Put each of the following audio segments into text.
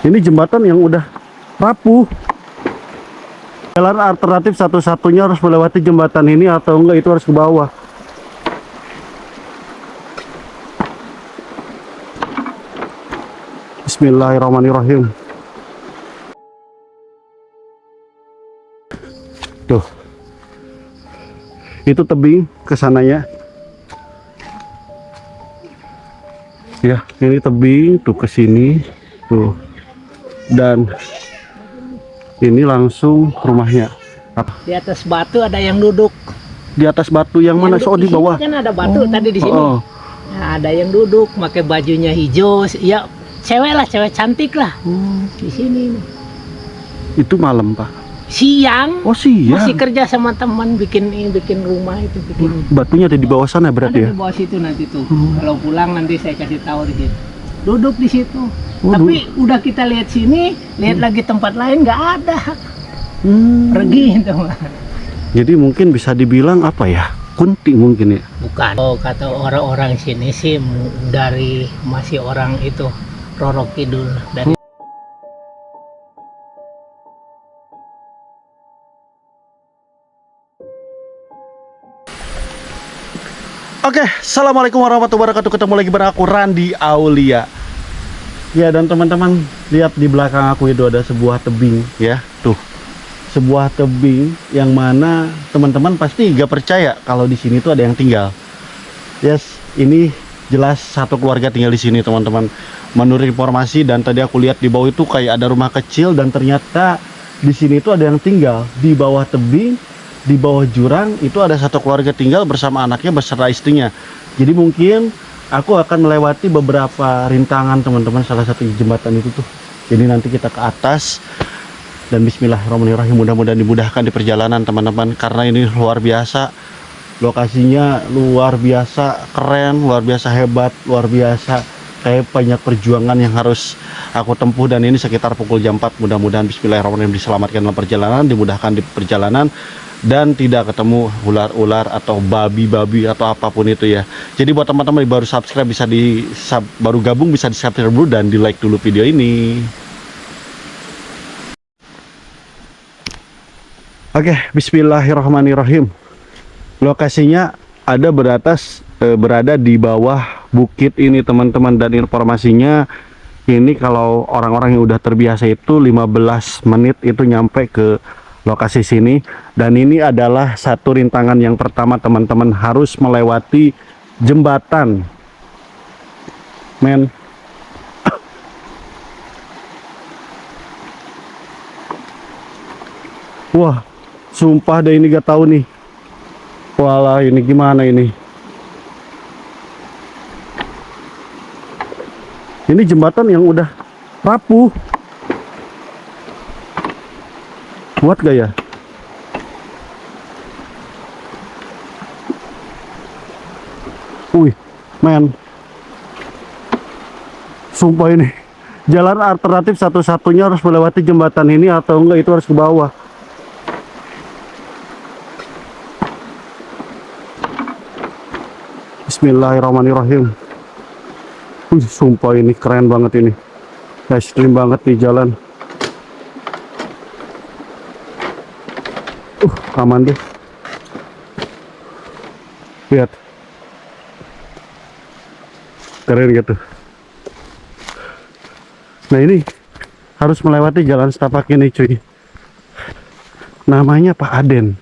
Ini jembatan yang udah rapuh. Jalan alternatif satu-satunya harus melewati jembatan ini, atau enggak itu harus ke bawah. Bismillahirrahmanirrahim. Tuh, itu tebing kesananya. Ya, ini tebing tuh ke sini tuh, dan ini langsung rumahnya. Di atas batu ada yang duduk. Di atas batu yang mana? So, di bawah kan ada batu tadi di sini. Oh. Nah, ada yang duduk pakai bajunya hijau. Ya, cewek lah, cewek cantik lah. Di sini. Itu malam, Pak. Siang. Oh, siang. Masih kerja sama teman bikin rumah itu, bikin. Batunya ada di bawah sana berarti ya? Ada di bawah situ nanti tuh. Kalau pulang nanti saya kasih tahu di situ. Duduk di situ. Oh, tapi udah kita lihat sini, lihat lagi tempat lain nggak ada. Pergi itu. Jadi mungkin bisa dibilang apa ya? Kunti mungkin ya? Bukan. Oh, kata orang-orang sini sih dari masih orang itu Roro Kidul dari. Oke, assalamualaikum warahmatullahi wabarakatuh. Ketemu lagi bareng aku Randi Aulia. Ya, dan teman-teman lihat di belakang aku itu ada sebuah tebing ya, tuh. Sebuah tebing yang mana teman-teman pasti gak percaya kalau di sini tuh ada yang tinggal. Yes, ini jelas satu keluarga tinggal di sini, teman-teman. Menurut informasi dan tadi aku lihat di bawah itu kayak ada rumah kecil, dan ternyata di sini tuh ada yang tinggal di bawah tebing. Di bawah jurang itu ada satu keluarga tinggal bersama anaknya beserta istrinya. Jadi mungkin aku akan melewati beberapa rintangan, teman-teman. Salah satu jembatan itu tuh. Jadi nanti kita ke atas. Dan bismillahirrahmanirrahim, mudah-mudahan dimudahkan di perjalanan, teman-teman. Karena ini luar biasa. Lokasinya luar biasa keren, luar biasa hebat, luar biasa. Kayak banyak perjuangan yang harus aku tempuh. Dan ini sekitar pukul jam 4. Mudah-mudahan bismillahirrahmanirrahim diselamatkan dalam perjalanan, dimudahkan di perjalanan, dan tidak ketemu ular-ular atau babi-babi atau apapun itu ya. Jadi buat teman-teman yang baru subscribe bisa baru gabung bisa di subscribe dulu dan di like dulu video ini. Oke, bismillahirrahmanirrahim. Lokasinya ada berada di bawah bukit ini, teman-teman, dan informasinya ini kalau orang-orang yang udah terbiasa itu 15 menit itu nyampe ke lokasi sini. Dan ini adalah satu rintangan yang pertama, teman-teman, harus melewati jembatan. Men. Wah, sumpah deh ini gak tahu nih. Walah, ini gimana ini? Ini jembatan yang udah rapuh. Kuat gak ya? Wih, men. Sumpah ini jalan alternatif satu-satunya harus melewati jembatan ini, atau enggak itu harus ke bawah. Bismillahirrahmanirrahim. Sumpah ini keren banget ini. Ekstrim banget di jalan. Aman deh. Lihat. Keren gitu. Nah, ini harus melewati jalan setapak ini, cuy. Namanya Pak Aden.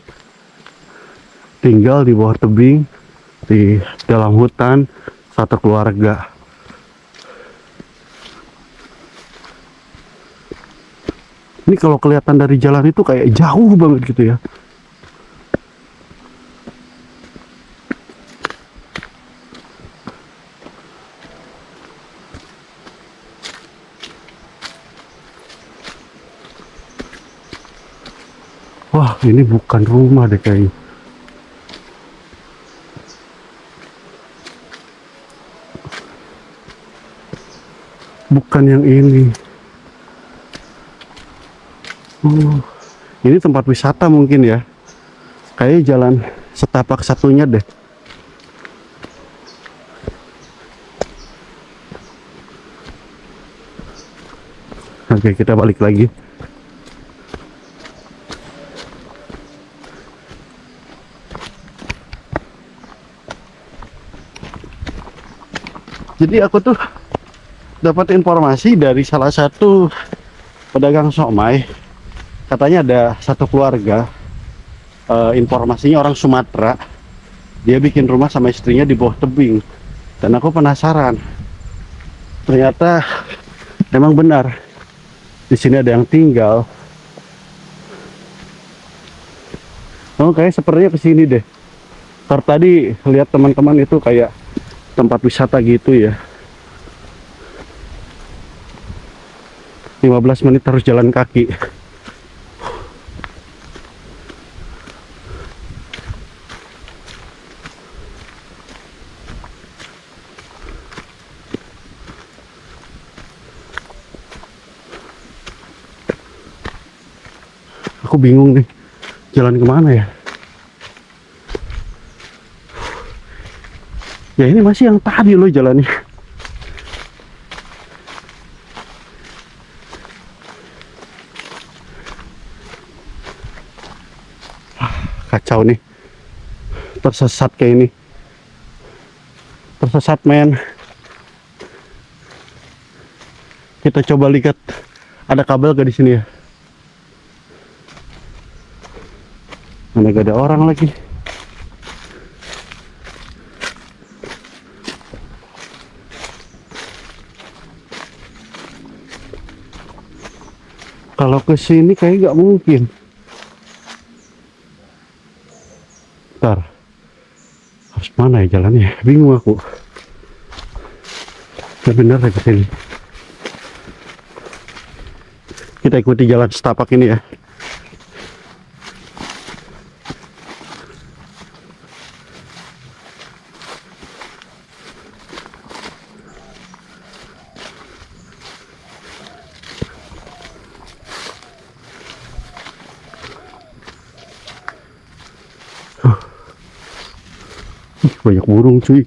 Tinggal di bawah tebing, di dalam hutan, satu keluarga. Ini kalau kelihatan dari jalan itu kayak jauh banget gitu ya. Wah, ini bukan rumah deh kayaknya. Bukan yang ini. Ini tempat wisata mungkin ya. Kayak jalan setapak satunya deh. Oke, kita balik lagi. Jadi aku tuh dapat informasi dari salah satu pedagang somai. Katanya ada satu keluarga, informasinya orang Sumatera. Dia bikin rumah sama istrinya di bawah tebing. Dan aku penasaran. Ternyata emang benar. Di sini ada yang tinggal. Oh, kayak sepertinya ke sini deh. Ntar tadi lihat teman-teman itu kayak tempat wisata gitu ya. 15 menit harus jalan kaki. Aku bingung nih, jalan kemana ya? Ya ini masih yang tadi loh jalannya. Kacau nih. Tersesat kayak ini. Tersesat men. Kita coba lihat ada kabel gak di sini ya? Mana gak ada orang lagi. Kalau ke sini kayak gak mungkin. Bentar. Harus mana ya jalannya? Bingung aku. Bener ya ke sini. Kita ikuti jalan setapak ini ya. Banyak burung cuy.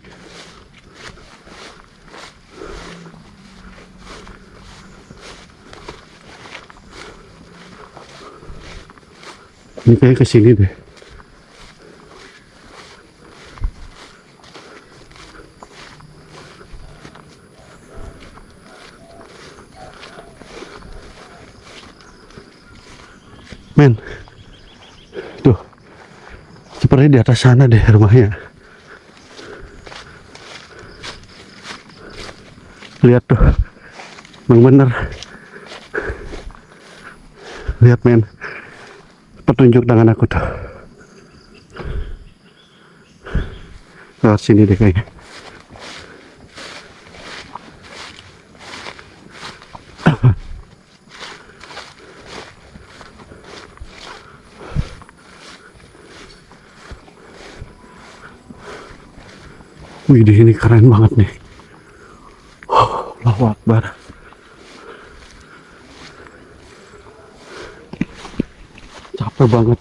Ini kayak kesini deh. Men, tuh, seperti di atas sana deh rumahnya. Lihat tuh, emang bener. Lihat men, petunjuk tangan aku tuh. Lewat sini deh kayaknya. Wih, di sini keren banget nih. Allahu Akbar. Capek banget.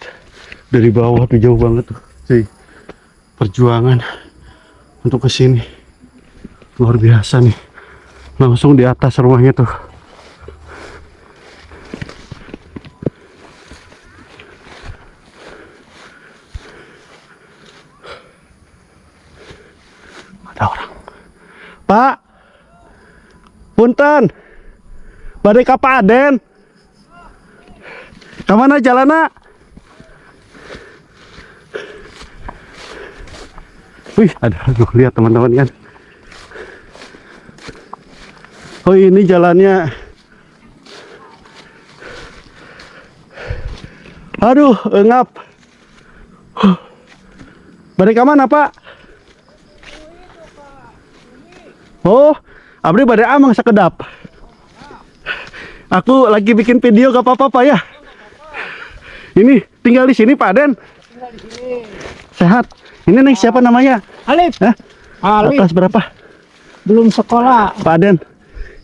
Dari bawah tuh jauh banget tuh. Cuy. Perjuangan untuk kesini luar biasa nih. Langsung di atas rumahnya tuh. Ada orang. Pak, punten, badai ka Paden. Kemana jalannya? Wih, ada, lihat teman-teman kan. Oh, ini jalannya. Aduh, ngap. Badai ka mana, Pak? Oh, abdi badai amang sekedap. Aku lagi bikin video, gak apa-apa Pak ya. Ini tinggal di sini Pak Den. Tinggal di sini. Sehat. Ini neng siapa namanya? Alif. Hah? Alif. Kelas berapa? Belum sekolah. Pak Den.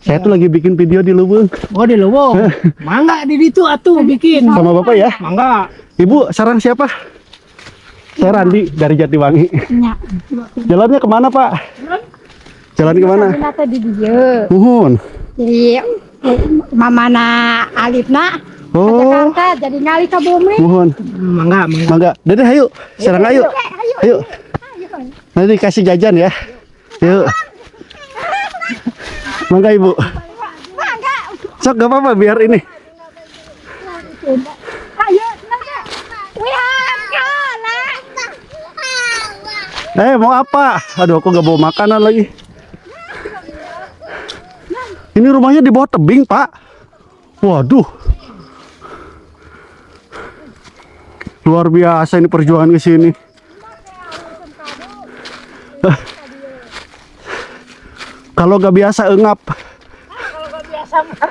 Saya tuh lagi bikin video di Lubung. Oh, di Lubung. Mangga di situ atuh bikin. Sama Bapak ya. Mangga. Ibu, sarang siapa? Saya Randi dari Jatiwangi. Nya. Jalannya kemana Pak? Jalan kemana? Nata di dia. Nuhun. Iya. Mamana Alifna Oh, Jakarta jadi ngali ke bumi. mohon. Mangga, mangga. Mangga. Dede ayo, serang ayo. Ayo. Nanti kasih jajan ya. Yuk. Mangga Ibu. Sok gak apa-apa biar ini. Ayo, Mau apa? Aduh, aku gak bawa makanan lagi. Ini rumahnya di bawah tebing, Pak. Waduh. Luar biasa ini perjuangan ke sini. Kalau gak biasa engap. Kalau nggak biasa mah.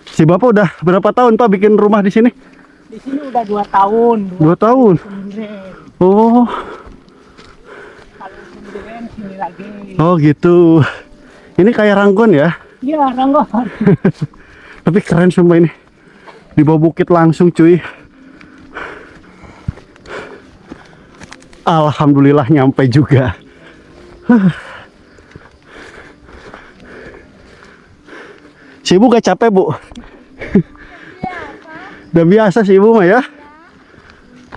Si Bapak udah berapa tahun Pak bikin rumah di sini? Di sini udah 2 tahun. 2 tahun. Sendirian. Oh, Kalau sendirian sini lagi. oh gitu. Ini kayak Ranggon ya. Iya, Ranggo. Tapi keren sumpah ini. Di bawah bukit langsung cuy. Alhamdulillah nyampe juga. Si Ibu gak capek Bu? Udah biasa sih Ibu mah ya.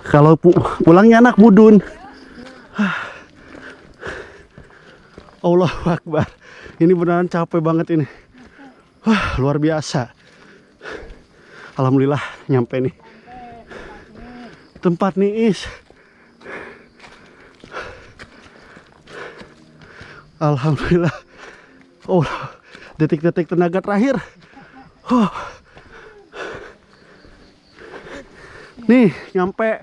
Kalau pulangnya anak mudun. Allahu Akbar. Ini beneran capek banget ini. Wah, luar biasa. Alhamdulillah nyampe nih. Tempat niis. Alhamdulillah. Oh, detik-detik tenaga terakhir. Nih, nyampe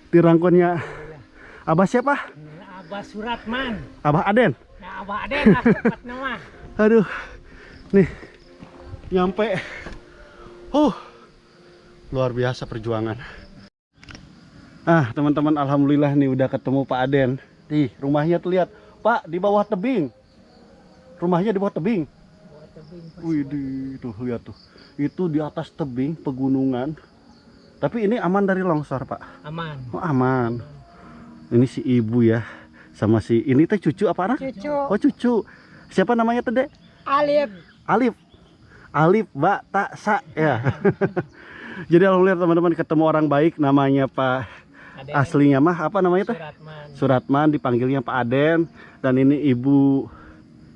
di rangkonnya Abah siapa? Abah Suratman. Abah Aden. Nah, Abah Aden lah tempat nama. Aduh. Nih, nyampe. Luar biasa perjuangan. Ah, teman-teman, alhamdulillah nih udah ketemu Pak Aden. Nih, rumahnya tuh lihat. Pak, di bawah tebing. Rumahnya di bawah tebing. Wih, tuh lihat tuh. Itu di atas tebing pegunungan. Tapi ini aman dari longsor, Pak. Aman. Oh, aman. Ini si ibu ya. Sama si ini teh cucu apa anak? cucu Oh, cucu. Siapa namanya tuh, Dek? Alif. Alif. Alif, Mbak, Tak, Sa ya. Jadi alhamdulillah teman-teman ketemu orang baik namanya Pak. Aden. Aslinya mah apa namanya tuh? Suratman. Suratman, dipanggilnya Pak Aden. Dan ini Ibu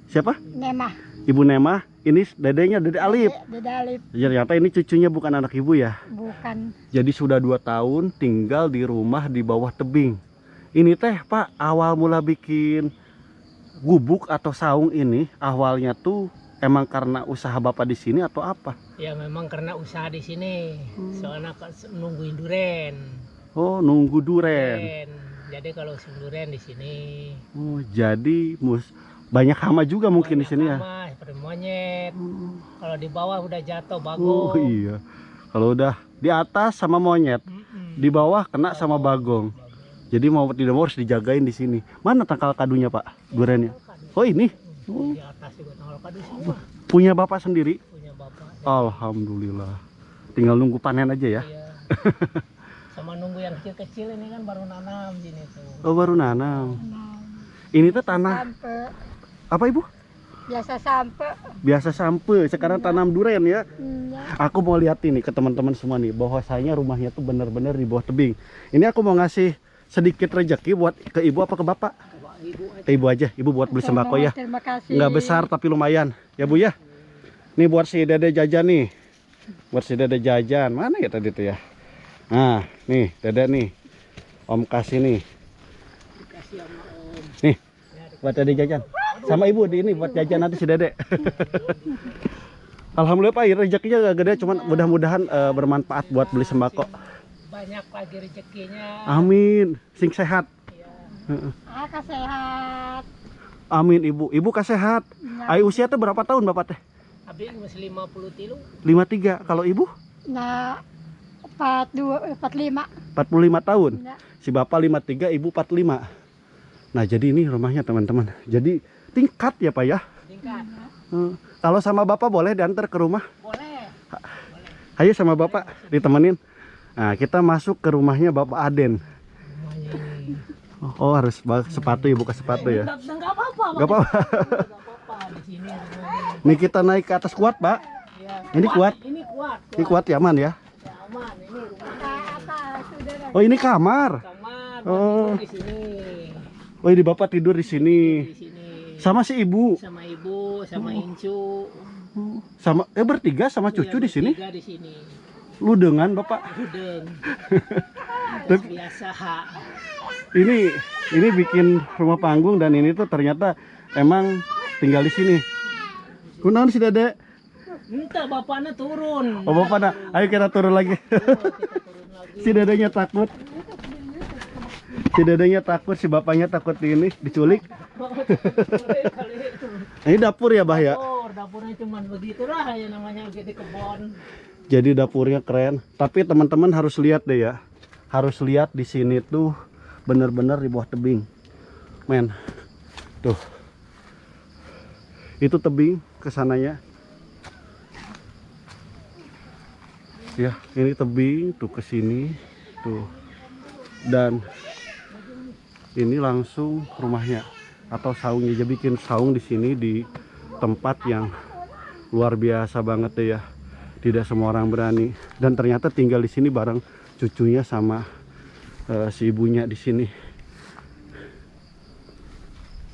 siapa? Nemah. Ibu Nemah. Ini dedenya Dede Alif. Dede Alif. Ternyata ini cucunya bukan anak ibu ya. Bukan. Jadi sudah 2 tahun tinggal di rumah di bawah tebing. Ini teh Pak, awal mula bikin gubuk atau saung ini awalnya tuh emang karena usaha Bapak di sini atau apa? Ya memang karena usaha di sini. Soalnya nungguin duren. Oh, nunggu duren. Duren. Jadi kalau duren di sini. Oh, jadi banyak hama juga mungkin di sini ya. Hama, seperti monyet. Kalau di bawah udah jatuh Oh bagong. iya. Kalau udah di atas sama monyet, di bawah kena sama bagong. Jadi mau tidak mau harus dijagain di sini. Mana tangkal kadunya Pak? Durennya. Oh ini. Di atas juga tanggal kado semua. Punya Bapak sendiri? Punya bapak. Alhamdulillah. Tinggal nunggu panen aja ya. Iya. Sama nunggu yang kecil-kecil ini kan baru nanam sini tuh. Oh baru nanam. Ini tuh tanah Sampe. apa Ibu? Biasa sampe. Biasa sampe. Sekarang tanam duren ya. Ya. Aku mau lihat ini ke teman-teman semua nih, bahwasanya rumahnya tuh benar-benar di bawah tebing. Ini aku mau ngasih sedikit rezeki buat ke ibu apa ke bapak? Ke ibu aja, ibu buat beli sembako ya. Terima kasih. Nggak besar tapi lumayan, ya Bu ya. Nih buat si Dede jajan nih, buat si Dede jajan. Mana ya tadi tuh ya? Nah, nih Dede nih, Om kasih nih. Nih, buat Dede jajan. Sama ibu di ini buat jajan nanti si Dede. Alhamdulillah Pak, rezekinya gak gede, cuman mudah-mudahan bermanfaat buat beli sembako. Banyak lagi rezekinya. Amin, sing sehat. Sehat. Amin Ibu, Ibu kasehat. Ya. Ai usia tuh berapa tahun Bapak teh? Abi masih 50 tilu. 53. Kalau Ibu? Nah, 45. 45 tahun. Ya. Si Bapak 53, Ibu 45. Nah, jadi ini rumahnya teman-teman. Jadi tingkat ya Pak ya. Tingkat. Kalau sama Bapak boleh diantar ke rumah? Boleh. Ayo sama Bapak ditemenin. Nah, kita masuk ke rumahnya Bapak Aden. Rumahnya ini. Oh, harus sepatu ya, buka sepatu ya. Enggak apa-apa. Gak apa-apa. Enggak apa-apa di sini rumahnya. Nih kita naik ke atas kuat, Pak. Ya, Ini kuat. Ini kuat. Ini kuat ya, aman ya. Ya, aman. Ini rumah Atas sudah Oh, ini kamar. kamar. Oh. Di sini. Oh, ini Bapak tidur di sini. Di sini. Sama si ibu. Sama ibu, sama Incu. Sama bertiga sama cucu Iya, di sini. bertiga di sini. Lu dengan Bapak. Udeng. Tapi- Biasa. Ini bikin rumah panggung dan ini tuh ternyata emang tinggal di sini. Kunaon si Dede? Entah bapaknya turun. Oh, Bapak nah, ayo kita turun lagi. Kita turun lagi. Si Dedenya takut. Si Dedenya takut, si bapaknya takut ini diculik. Ini dapur ya, Bah ya. Dapurnya cuman begitu lah ya namanya di kebon. Jadi dapurnya keren. Tapi teman-teman harus lihat deh ya. Harus lihat di sini tuh bener-bener di bawah tebing. Men. Tuh. Itu tebing kesananya. Ya, ini tebing tuh ke sini tuh. Dan ini langsung rumahnya atau saungnya. Dia bikin saung di sini di tempat yang luar biasa banget deh ya. Tidak semua orang berani dan ternyata tinggal di sini bareng cucunya sama si ibunya di sini.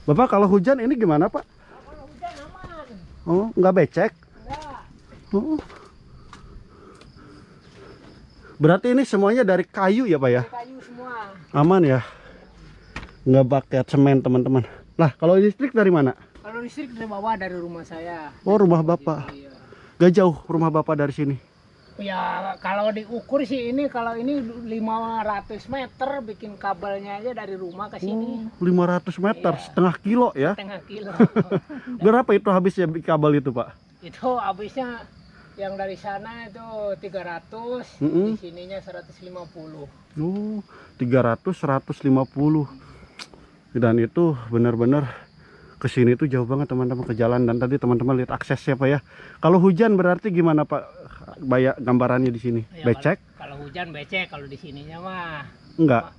Bapak kalau hujan ini gimana, Pak? Kalau hujan aman. Oh, nggak becek? Enggak. Oh. Berarti ini semuanya dari kayu ya, Pak ya? Kayu semua. Aman ya? Nggak pakai semen, teman-teman. Lah, kalau listrik dari mana? Kalau listrik dari bawah dari rumah saya. Oh, rumah Bapak. Iya. Gak jauh rumah Bapak dari sini. Ya kalau diukur sih ini kalau ini 500 meter bikin kabelnya aja dari rumah ke sini. 500 meter, Iya. setengah kilo ya. Setengah kilo. Berapa itu habisnya kabel itu, Pak? Itu habisnya yang dari sana itu 300, Mm-mm. di sininya 150. Oh, 300, 150. Dan itu benar-benar ke sini tuh jauh banget teman-teman ke jalan. Dan tadi teman-teman lihat aksesnya, Pak ya. Kalau hujan berarti gimana, Pak? Banyak gambarannya di sini. Ya, Becek? Kalau hujan becek, kalau di sininya mah. Enggak.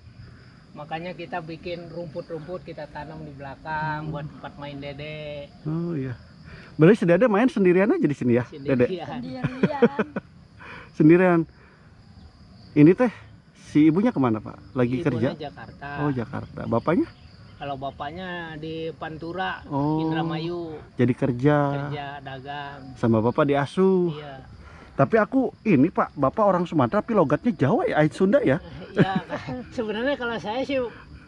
Makanya kita bikin rumput-rumput kita tanam di belakang buat tempat main Dede. Oh iya. Berarti si Dede main sendirian aja di sini ya, Dede? Sendirian. sendirian. Sendirian. Ini teh si ibunya kemana, Pak? Lagi Ibunya kerja? Jakarta. Oh, Jakarta. Bapaknya? Kalau bapaknya di Pantura, Oh. Indramayu, Jadi kerja. kerja dagang. Sama Bapak diasuh. Iya. Tapi aku ini, Pak, Bapak orang Sumatera tapi logatnya Jawa ya, Ait Sunda ya? Ya, sebenarnya kalau saya sih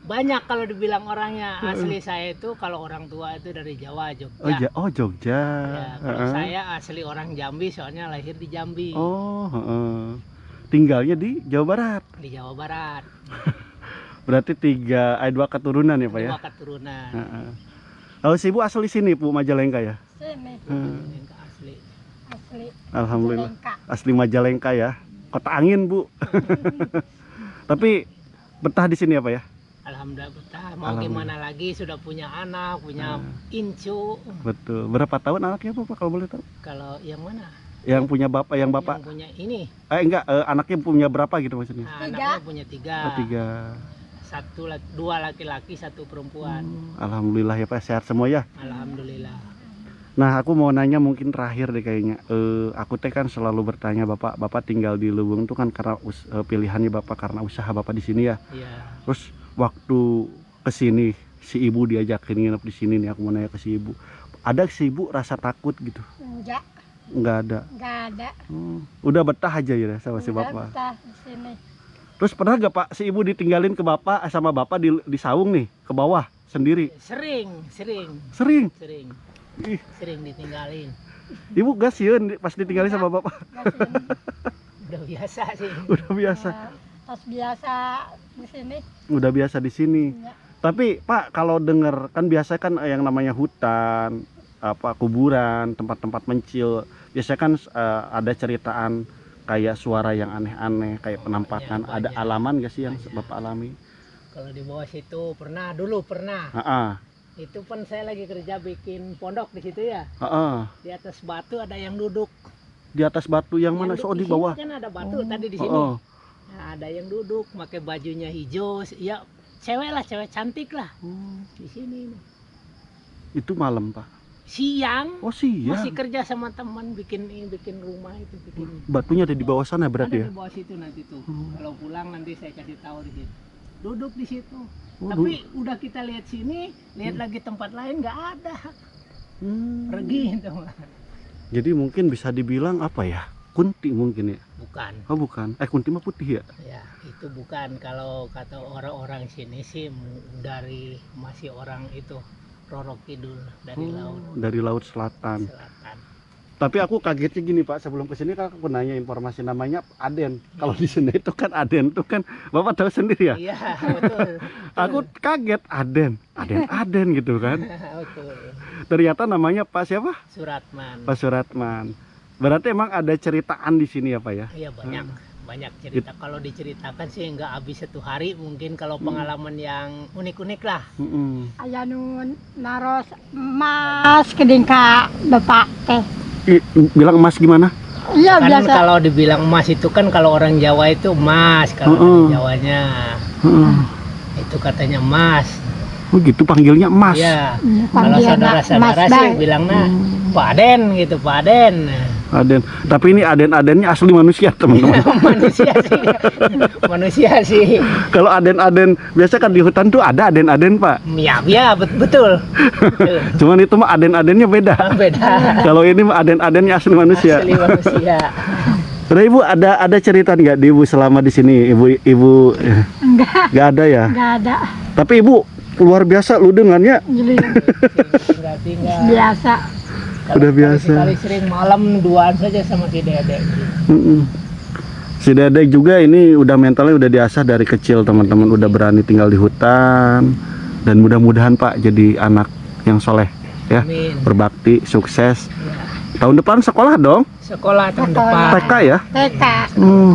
banyak kalau dibilang orangnya asli saya itu kalau orang tua itu dari Jawa, Jogja. Oh, Jogja. Ya, kalau Heeh. saya asli orang Jambi soalnya lahir di Jambi, Oh, heeh. Tinggalnya di Jawa Barat. di Jawa Barat. Berarti 2 keturunan ya, Pak ya? Dua keturunan. Heeh. Kalau si ibu asli sini, Bu, Majalengka ya? Sini Yang asli. asli. Alhamdulillah. Lengkap. Asli Majalengka ya. Kota angin, Bu. Tapi betah di sini ya, Pak ya? Alhamdulillah betah. Mau Alhamdulillah. gimana lagi sudah punya anak, punya incu. Betul. Berapa tahun anaknya, Bu, Pak, kalau boleh tahu? Kalau yang mana? Yang punya Bapak, yang Bapak. Yang punya ini. Enggak, anaknya punya berapa gitu maksudnya? Nah, Tiga. anaknya punya 3. Oh, 3. Dua laki-laki, 1 perempuan. Alhamdulillah ya, Pak, sehat semua ya. Alhamdulillah. Nah, aku mau nanya mungkin terakhir deh kayaknya. Aku teh kan selalu bertanya Bapak tinggal di Luwung tuh kan karena pilihannya Bapak karena usaha Bapak di sini ya. Iya. Terus waktu ke sini si ibu diajakin nginep di sini nih, aku mau nanya ke si ibu. Ada si ibu rasa takut gitu? Enggak, Enggak ada. enggak ada. Udah betah aja ya sama si Enggak Bapak. betah di sini. Terus pernah gak, Pak, si ibu ditinggalin ke Bapak sama Bapak di saung nih ke bawah sendiri? Sering. Sering. Ih, Sering ditinggalin. ibu gak sieun pas ditinggalin sama Bapak? Enggak sini. Udah biasa sih. Udah biasa. Pas biasa di sini. Udah biasa di sini. Enggak. Tapi Pak, kalau denger kan biasa kan yang namanya hutan, apa kuburan, tempat-tempat mencil, biasanya kan ada ceritaan kayak suara yang aneh-aneh, kayak penampakan. banyak. Ada alaman gak sih yang Banyak. Bapak alami? Kalau di bawah situ dulu pernah. Heeh. Itu pun saya lagi kerja bikin pondok di situ ya. Heeh. Di atas batu ada yang duduk. Di atas batu yang mana? So di sini bawah. kan ada batu tadi di sini. Heeh. Nah, ada yang duduk pakai bajunya hijau. Ya cewek lah, cewek cantik lah Oh, di sini. itu malam, Pak. siang Oh siang. masih kerja sama teman bikin rumah itu bikin. Batunya ada di bawah sana berarti ya? Ada di bawah situ nanti tuh. Kalau pulang nanti saya kasih tahu di situ. Duduk di situ. Oh, Tapi udah kita lihat sini, lihat lagi tempat lain nggak ada. Pergi itu. Jadi mungkin bisa dibilang apa ya? Kunti mungkin ya? Bukan. Oh bukan. Kunti mah putih ya? Ya, itu bukan. Kalau kata orang-orang sini sih dari masih orang itu Roro Kidul dari laut Dari laut selatan. selatan. Tapi aku kagetnya gini Pak, sebelum kesini kan aku nanya informasi namanya Aden. Kalau di sini itu kan Aden itu kan Bapak tahu sendiri ya. Iya, betul. Aku kaget Aden gitu kan. Betul. Ternyata namanya Pak siapa? Suratman. Pak Suratman. Berarti emang ada ceritaan di sini ya Pak ya? Iya banyak cerita. Kalau diceritakan sih nggak habis 1 hari. Mungkin kalau pengalaman yang unik-unik lah. Aya nu naros emas keding ka bapak teh. Bilang emas gimana? Iya Kan biasa. kalau dibilang emas itu kan kalau orang Jawa itu emas. Kalau orang Jawanya itu katanya emas. Oh gitu panggilnya emas. Iya. Kalau Panggilna saudara-saudara Mas sih Bay. bilangnya Pak Aden gitu, Pak Aden. Aden. Tapi ini Aden-adennya asli manusia teman-teman. Manusia sih. Manusia sih. Kalau Aden-Aden biasa kan di hutan tuh ada Aden-Aden Pak. Ya, betul. Cuman itu mah Aden-Adennya beda. Beda. Kalau ini mah Aden-Adennya asli manusia. Asli manusia. Udah Ibu ada cerita nggak di Ibu selama di sini Ibu nggak ada ya? Enggak ada. Tapi Ibu luar biasa lu dengannya. Jadi Berarti enggak. biasa. Udah biasa. Kali sering malam duaan saja sama si Dedek. Si Dedek juga ini udah mentalnya udah diasah dari kecil teman-teman, udah berani tinggal di hutan dan mudah-mudahan Pak jadi anak yang soleh ya, Amin. berbakti, sukses. Ya. Tahun depan sekolah dong, Sekolah tahun Sekolah. depan. TK ya? TK.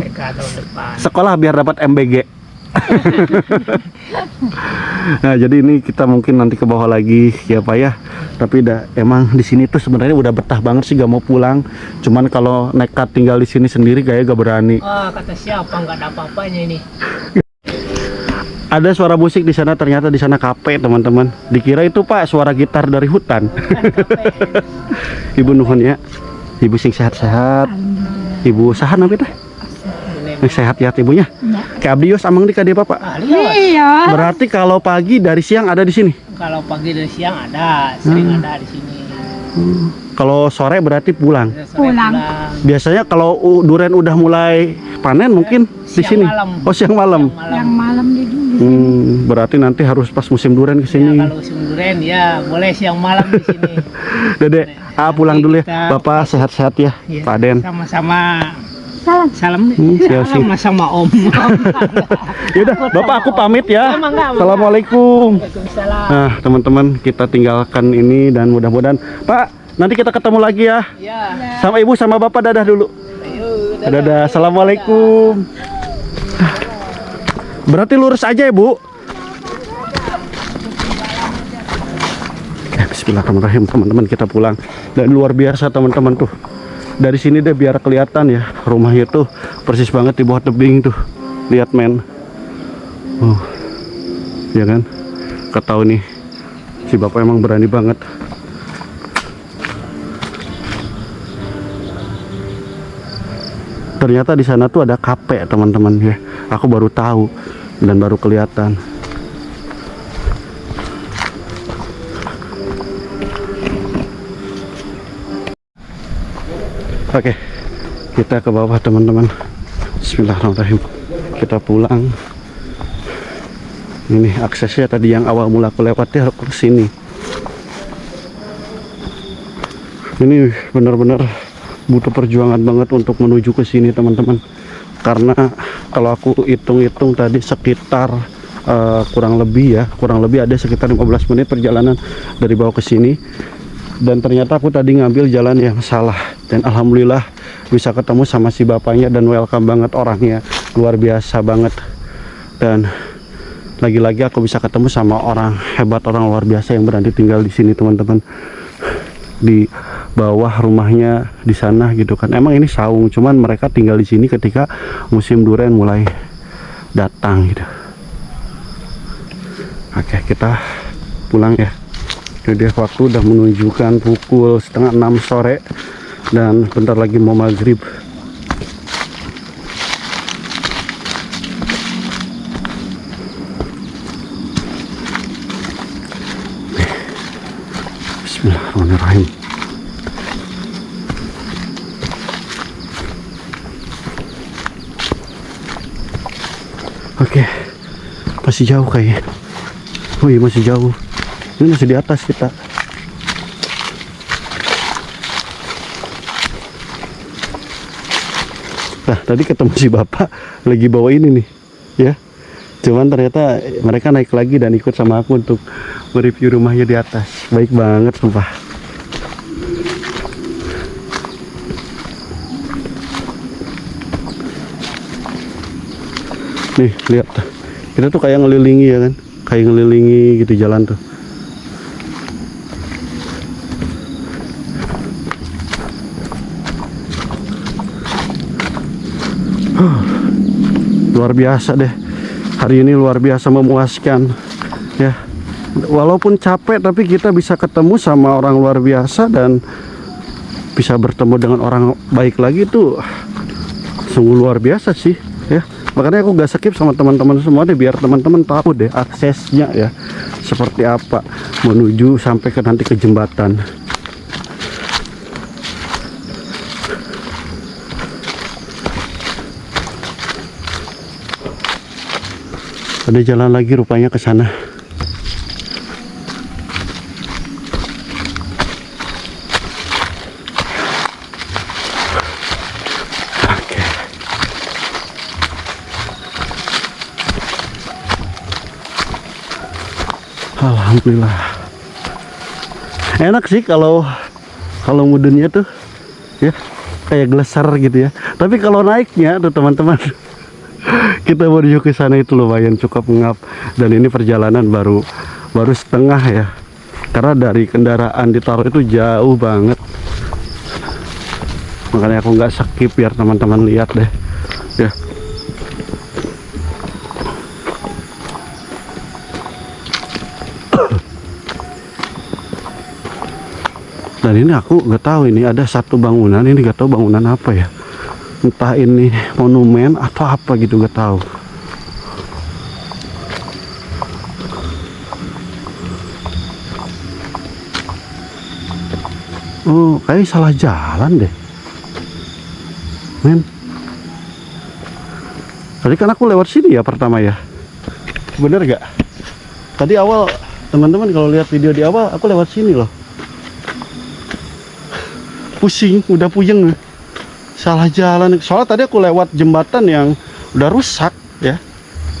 TK tahun depan. Sekolah biar dapat MBG. Nah jadi ini kita mungkin nanti ke bawah lagi ya Pak ya. Tapi emang di sini tuh sebenarnya udah betah banget sih, gak mau pulang. Cuman kalau nekat tinggal di sini sendiri kayak gak berani. Oh, kata siapa nggak ada apa-apanya ini. Ada suara musik di sana, ternyata di sana kafe teman-teman. Dikira itu Pak suara gitar dari hutan. Ibu nuhun ya. Ibu sing sehat-sehat. Ibu sahan apa teh? Sehat ya ibunya. Kayak abdi yos amang di kade Bapak. Lihat. Iya. Berarti kalau pagi dari siang ada di sini. Kalau pagi dan siang ada, sering ada di sini. Kalau sore berarti pulang. Sore Pulang. Biasanya Kalau duren udah mulai panen mungkin di siang sini. malam. Oh siang malam. Yang malam di Berarti nanti harus pas musim duren ke Ya, sini. kalau musim durian ya boleh siang malam di sini. Dede, pulang dulu ya. Kita- Bapak sehat-sehat ya, Ya, Pak Den. Sama-sama. Salam. Salam. siap, Salam sama Om. Yaudah, Bapak aku pamit ya. Enggak. Assalamualaikum. Waalaikumsalam. Nah, teman-teman, kita tinggalkan ini dan mudah-mudahan Pak, nanti kita ketemu lagi ya. Ya. Sama Ibu sama Bapak dadah dulu. Ayo, Dadah. Assalamualaikum. Berarti lurus aja ya, Bu. Bismillahirrahmanirrahim, teman-teman, kita pulang. Dan luar biasa teman-teman tuh. Dari sini deh biar kelihatan ya, rumahnya tuh persis banget di bawah tebing tuh. Lihat men. Ya kan? Ketahu nih, si Bapak emang berani banget. Ternyata di sana tuh ada kafe teman-teman ya. Aku baru tahu dan baru kelihatan. Oke, kita ke bawah teman-teman. Bismillahirrahmanirrahim. Kita pulang. Ini aksesnya tadi yang awal mula aku lewati, aku ke sini. Ini benar-benar butuh perjuangan banget untuk menuju ke sini teman-teman. Karena kalau aku hitung-hitung tadi sekitar kurang lebih ada sekitar 15 menit perjalanan dari bawah ke sini. Dan ternyata aku tadi ngambil jalan yang salah. Dan alhamdulillah bisa ketemu sama si bapaknya dan welcome banget orangnya, luar biasa banget. Dan lagi-lagi aku bisa ketemu sama orang hebat, orang luar biasa yang berani tinggal di sini teman-teman. Di bawah rumahnya di sana gitu kan. Emang ini saung, cuman mereka tinggal di sini ketika musim durian mulai datang gitu. Oke, kita pulang ya. Jadi waktu udah menunjukkan pukul 5:30 sore dan bentar lagi mau maghrib. Bismillahirrahmanirrahim. Oke, masih jauh kayaknya. Oh iya, masih jauh. Ini masih di atas kita. Nah, tadi ketemu si bapak lagi bawa ini nih, ya. Cuman ternyata mereka naik lagi dan ikut sama aku untuk mereview rumahnya di atas. Baik banget, sumpah. Nih, lihat. Kita tuh kayak ngelilingi ya kan? Kayak ngelilingi gitu jalan tuh. Luar biasa deh. Hari ini luar biasa memuaskan. Ya. Walaupun capek tapi kita bisa ketemu sama orang luar biasa dan bisa bertemu dengan orang baik lagi tuh sungguh luar biasa sih, ya. Makanya aku gak skip sama teman-teman semua deh, biar teman-teman tahu deh aksesnya ya seperti apa menuju sampai ke nanti ke jembatan. Ada jalan lagi rupanya ke sana. Oke. Alhamdulillah. Enak sih kalau mudunnya tuh ya kayak glesar gitu ya. Tapi kalau naiknya tuh teman-teman, kita menuju ke sana itu lumayan cukup ngap, dan ini perjalanan baru setengah ya, karena dari kendaraan ditaruh itu jauh banget. Makanya aku nggak skip biar teman-teman lihat deh ya. Dan ini aku nggak tahu, ini ada satu bangunan, ini nggak tahu bangunan apa ya, entah ini monumen atau apa gitu, gak tahu. Oh, kayak salah jalan deh, men. Tadi kan aku lewat sini ya pertama ya, bener gak? Tadi awal teman-teman kalau lihat video di awal aku lewat sini loh. Pusing, udah puyeng. Salah jalan. Soalnya tadi aku lewat jembatan yang udah rusak ya,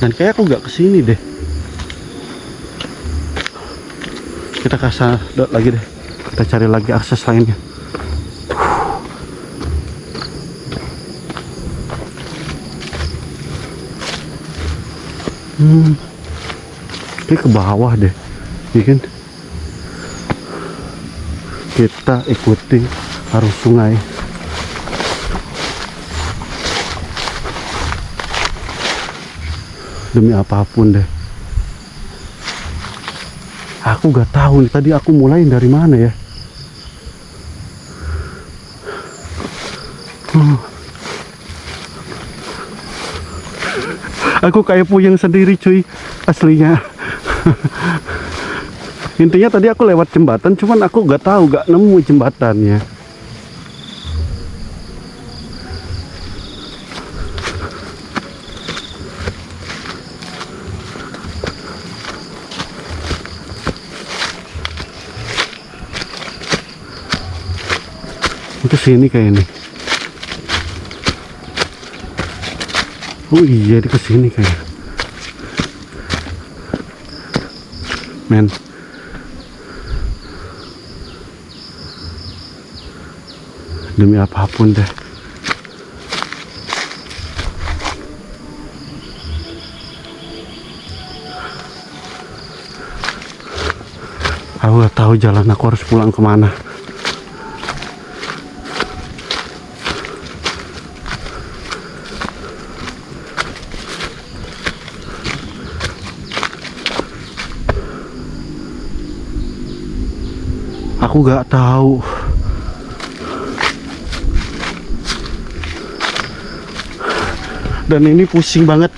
dan kayak aku nggak kesini deh. Kita kasar lagi deh, kita cari lagi akses lainnya. Ini ke bawah deh, ya kan? Kita ikuti arus sungai. Demi apapun deh. Aku gak tahu nih tadi aku mulai dari mana ya. Aku kayak puyeng sendiri cuy, aslinya. Intinya tadi aku lewat jembatan, cuman aku gak tahu, gak nemu jembatannya. Ke sini kayak ini. Oh iya, di kesini kayak. Men. Demi apapun deh. Aku gak tahu jalan aku harus pulang kemana. Aku gak tahu. Dan ini pusing banget.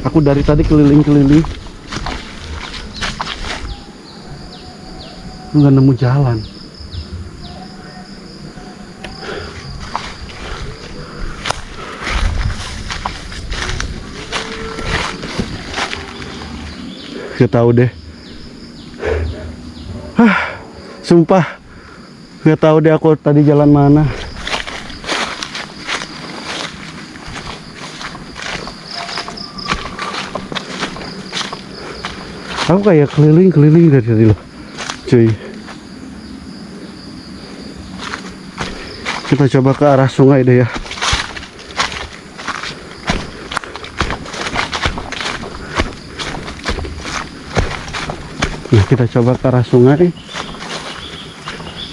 Aku dari tadi keliling-keliling, nggak nemu jalan. Gak tahu deh. Sumpah gak tahu deh aku tadi jalan mana. Aku kayak keliling-keliling dari tadi loh, cuy. Kita coba ke arah sungai deh ya. Nah, kita coba ke arah sungai.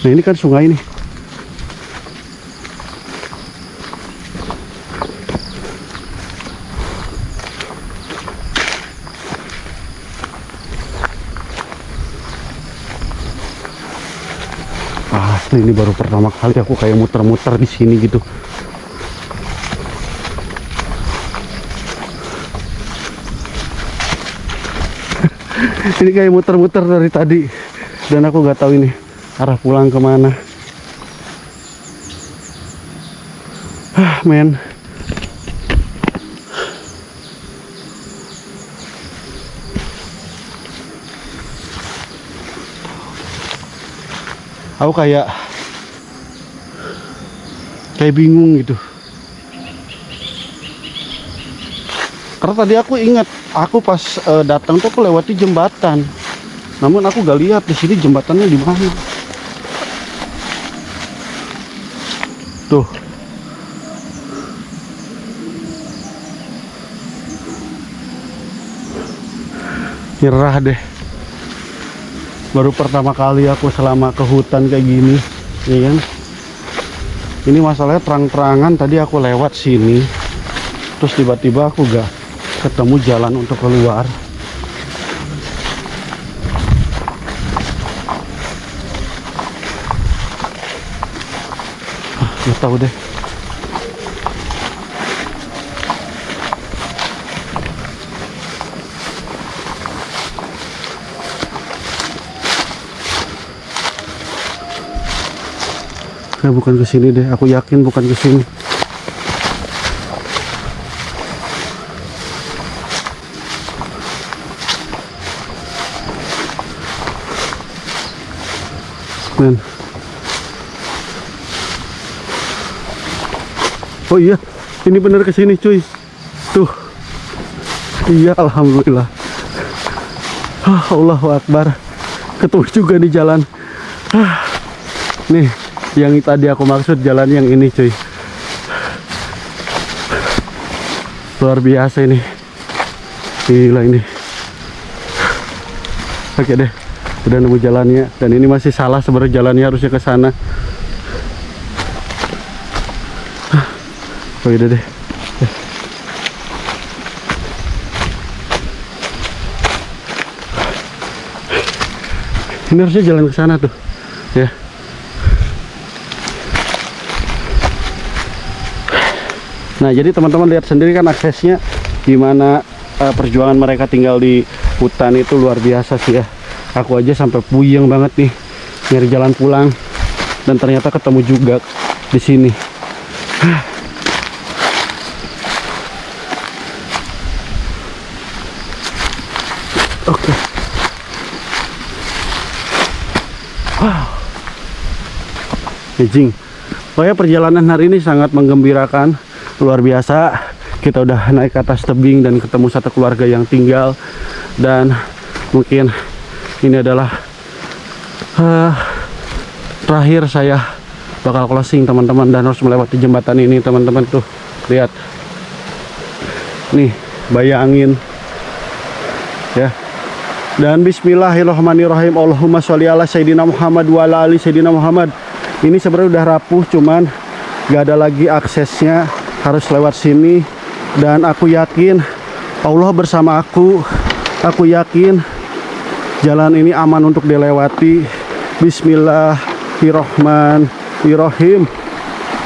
Nah, ini kan sungai nih. Asli ini baru pertama kali aku kayak muter-muter di sini gitu. Ini kayak muter-muter dari tadi dan aku nggak tahu ini arah pulang kemana. Men. Aku kayak bingung gitu. Karena tadi aku ingat, aku pas datang tuh aku lewati jembatan. Namun aku gak lihat di sini jembatannya di mana. Tuh. Nyerah deh. Baru pertama kali aku selama ke hutan kayak gini, ya kan? Ini masalahnya terang-terangan tadi aku lewat sini, terus tiba-tiba aku gak ketemu jalan untuk keluar. Gak tahu deh. Ya, bukan ke sini deh, aku yakin bukan ke sini. Men. Oh iya, ini bener ke sini cuy. Tuh. Iya, alhamdulillah. Allahu Akbar. Ketemu juga di jalan. Nih, yang tadi aku maksud jalan yang ini cuy. Luar biasa ini. Gila ini. Oke deh, udah nemu jalannya. Dan ini masih salah sebenarnya, jalannya harusnya ke sana. Oh udah deh. Ini harusnya jalan ke sana tuh. Ya. Nah, jadi teman-teman lihat sendiri kan aksesnya gimana, perjuangan mereka tinggal di hutan itu luar biasa sih ya. Aku aja sampai puyeng banget nih nyari jalan pulang dan ternyata ketemu juga di sini. Oke. Wow. Amazing. Pokoknya perjalanan hari ini sangat menggembirakan. Luar biasa, kita udah naik ke atas tebing dan ketemu satu keluarga yang tinggal, dan mungkin ini adalah terakhir saya bakal closing teman-teman, dan harus melewati jembatan ini teman-teman. Tuh lihat nih, bayangin ya. Dan bismillahirrahmanirrahim, Allahumma sholli ala sayyidina Muhammad wa ala ali sayyidina Muhammad. Ini sebenarnya udah rapuh, cuman gak ada lagi aksesnya, harus lewat sini. Dan aku yakin Allah bersama aku yakin jalan ini aman untuk dilewati. Bismillah. Bismillahirrahmanirrahim.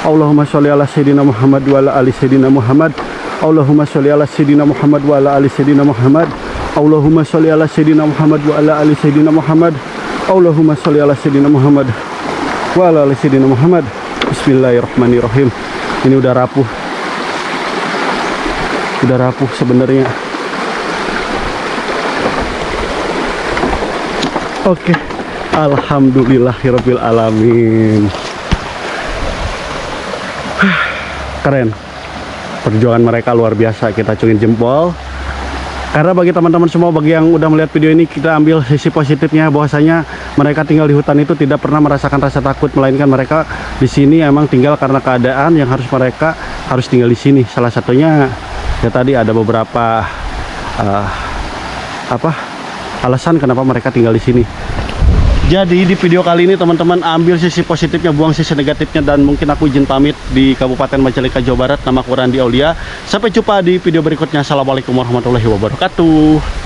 Allahumma sholli ala sayyidina Muhammad wa ala ali sayyidina Muhammad. Allahumma sholli ala sayyidina Muhammad wa ala ali sayyidina Muhammad. Allahumma sholli ala sayyidina Muhammad wa ala ali sayyidina Muhammad. Allahumma sholli ala sayyidina Muhammad wa ala ali sayyidina Muhammad. Bismillahirrahmanirrahim. Ini udah rapuh. Udah rapuh sebenarnya. Oke. Alhamdulillahirabbil alamin. Keren. Perjuangan mereka luar biasa, kita acungin jempol. Karena bagi teman-teman semua, bagi yang udah melihat video ini, kita ambil sisi positifnya bahwasanya mereka tinggal di hutan itu tidak pernah merasakan rasa takut, melainkan mereka di sini emang tinggal karena keadaan yang harus mereka harus tinggal di sini. Salah satunya ya tadi ada beberapa alasan kenapa mereka tinggal di sini. Jadi di video kali ini teman-teman ambil sisi positifnya, buang sisi negatifnya, dan mungkin aku izin pamit di Kabupaten Majalengka, Jawa Barat. Nama aku Randi Aulia. Sampai jumpa di video berikutnya. Assalamualaikum warahmatullahi wabarakatuh.